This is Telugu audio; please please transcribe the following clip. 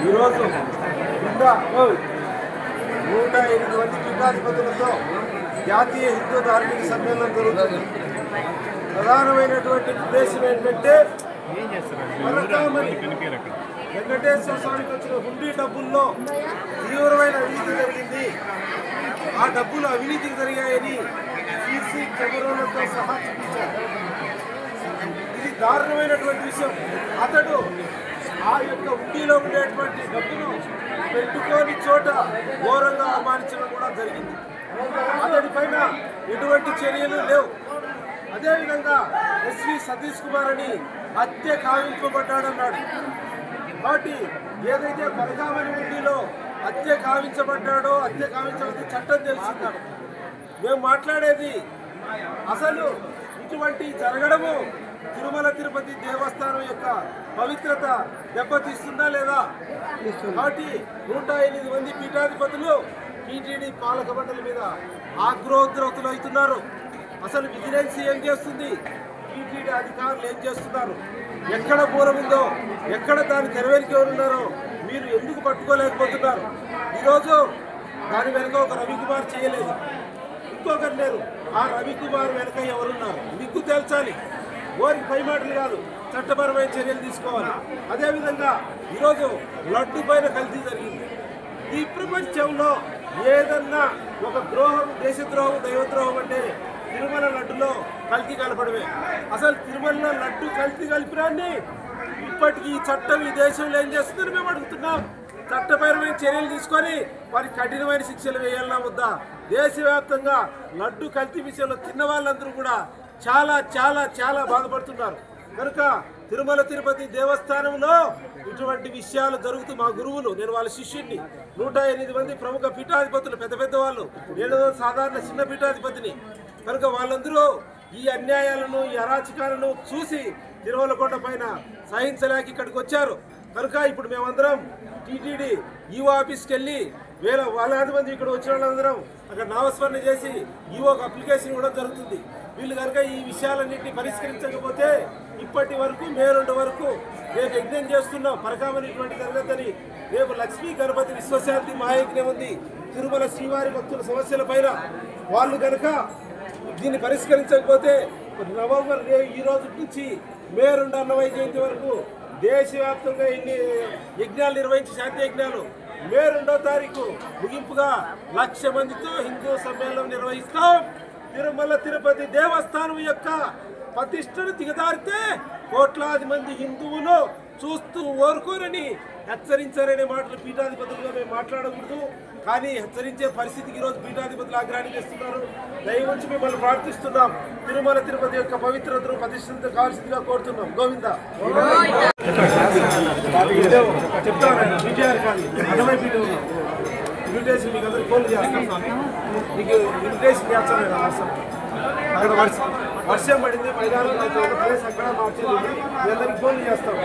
ఈరోజు 108 మంది పీఠాధిపతులతో జాతీయ హిందూ ధార్మిక సమ్మేళనం జరుగుతుంది. ప్రధానమైనటువంటి ఉద్దేశం ఏంటంటే వెంకటేశ్వర స్వామికి వచ్చిన హుండీ డబ్బుల్లో తీవ్రమైన అవినీతి జరిగింది. ఆ డబ్బులు అవినీతికి జరిగాయని సీసీ కెమెరాలతో సహా చూపించారు. ఇది దారుణమైనటువంటి విషయం. అతడు ఆ యొక్క హుండీలో ఉండేటువంటి డబ్బును పెట్టుకోని చోట ఘోరంగా అవమానించడం కూడా జరిగింది. అతడి పైన ఎటువంటి చర్యలు లేవు. అదేవిధంగా ఎస్వి సతీష్ కుమార్ అని హత్య కావించబడ్డాడన్నాడు. కాబట్టి ఏదైతే పరకామణి హుండీలో హత్య కావించబడ్డాడో హత్య కావించబడి చట్టం తెలుసుకున్నాడు. మేము మాట్లాడేది అసలు ఇటువంటి జరగడము తిరుమల తిరుపతి దేవస్థానం యొక్క పవిత్రత దెబ్బతీస్తుందా లేదా? కాబట్టి 108 మంది పీఠాధిపతులు టీటీడీ పాలక మండలి మీద ఆగ్రహోద్రవతులు అవుతున్నారు. అసలు విజిలెన్స్ ఏం చేస్తుంది? టీటీడీ అధికారులు ఏం చేస్తున్నారు? ఎక్కడ పూరం ఉందో, ఎక్కడ దాని తెరవేలికి ఎవరున్నారో మీరు ఎందుకు పట్టుకోలేకపోతున్నారు? ఈరోజు దాని వెనుక ఒక రవికుమార్ చేయలేదు, ఇంకొకరు లేరు. ఆ రవికుమార్ వెనుక ఎవరున్నారు మీకు తేల్చాలి. ఓరికి పై మాటలు కాదు, చట్టపరమైన చర్యలు తీసుకోవాలి. అదేవిధంగా ఈరోజు లడ్డు పైన కల్తీ జరిగింది. ఈ ప్రపంచంలో ఏదన్నా ఒక ద్రోహం, దేశద్రోహం, దైవద్రోహం అంటే తిరుమల లడ్డులో కల్తీ కలపడమే. అసలు తిరుమలలో లడ్డు కల్తీ కలిపినాన్ని ఇప్పటికీ ఈ చట్టం ఈ దేశంలో ఏం చేస్తుందని మేము అడుగుతున్నాం. చట్టపరమైన చర్యలు తీసుకొని వారికి కఠినమైన శిక్షలు వేయాలన్నా వద్దా? దేశవ్యాప్తంగా లడ్డు కల్తీ విషయంలో తిన్న వాళ్ళందరూ కూడా చాలా చాలా చాలా బాధపడుతున్నారు. కనుక తిరుమల తిరుపతి దేవస్థానంలో ఇటువంటి విషయాలు జరుగుతూ మా గురువులు, నేను వాళ్ళ శిష్యుడిని, 108 మంది ప్రముఖ పీఠాధిపతులు, పెద్ద పెద్ద వాళ్ళు, నేను సాధారణ చిన్న పీఠాధిపతిని. కనుక వాళ్ళందరూ ఈ అన్యాయాలను, ఈ అరాచకాలను చూసి తిరుమల కొండ పైన సహించలేక ఇక్కడికి వచ్చారు. కనుక ఇప్పుడు మేమందరం టీటీడీ ఈవో ఆఫీస్కి వెళ్ళి వేలాది మంది ఇక్కడ వచ్చిన వాళ్ళందరం అక్కడ నామస్మరణ చేసి ఈవోకి అప్లికేషన్ కూడా జరుగుతుంది. వీళ్ళు కనుక ఈ విషయాలన్నింటినీ పరిష్కరించకపోతే ఇప్పటి వరకు మే 2 వరకు రేపు యజ్ఞం చేస్తున్నాం. పరకామణి ఇటువంటి జరగద్దని. రేపు లక్ష్మీ గణపతి విశ్వశాంతి మహాయజ్ఞం ఉంది. తిరుమల శ్రీవారి భక్తుల సమస్యల పైన వాళ్ళు కనుక దీన్ని పరిష్కరించకపోతే నవంబర్ ఈ రోజు నుంచి మే 2 అన్నమయ్య జయంతి వరకు దేశవ్యాప్తంగా ఇన్ని యజ్ఞాలు నిర్వహించి శాంతి యజ్ఞాలు మే 2వ తారీఖు ముగింపుగా 1,00,000 మందితో హిందూ సమ్మేళనం నిర్వహిస్తాం. తిరుమల తిరుపతి దేవస్థానం యొక్క ప్రతిష్టను దిగదారితే కోట్లాది మంది హిందువులు చూస్తూ ఓరుకోరని హెచ్చరించారనే మాటలు పీఠాధిపతులుగా మేము మాట్లాడకూడదు. కానీ హెచ్చరించే పరిస్థితికి ఈరోజు పీఠాధిపతులు ఆగ్రహాన్ని చేస్తున్నారు. దయవుంచి మిమ్మల్ని ప్రార్థిస్తున్నాం. తిరుమల తిరుపతి యొక్క పవిత్రతను ప్రతిష్ఠిత కావాల్సిందిగా కోరుతున్నాం. గోవింద చెప్తాను. విజయాలు కానీ అన్నమయ్య పీఠం ఇన్విటేషన్ మీకు అందరికి ఫోన్ చేస్తాం. మీకు ఇన్విటేషన్ చేస్తాను. అక్కడ వర్షం పడింది, మైదానం ప్లేస్ అక్కడ మార్చింది. మీ అందరికి ఫోన్ చేస్తాం.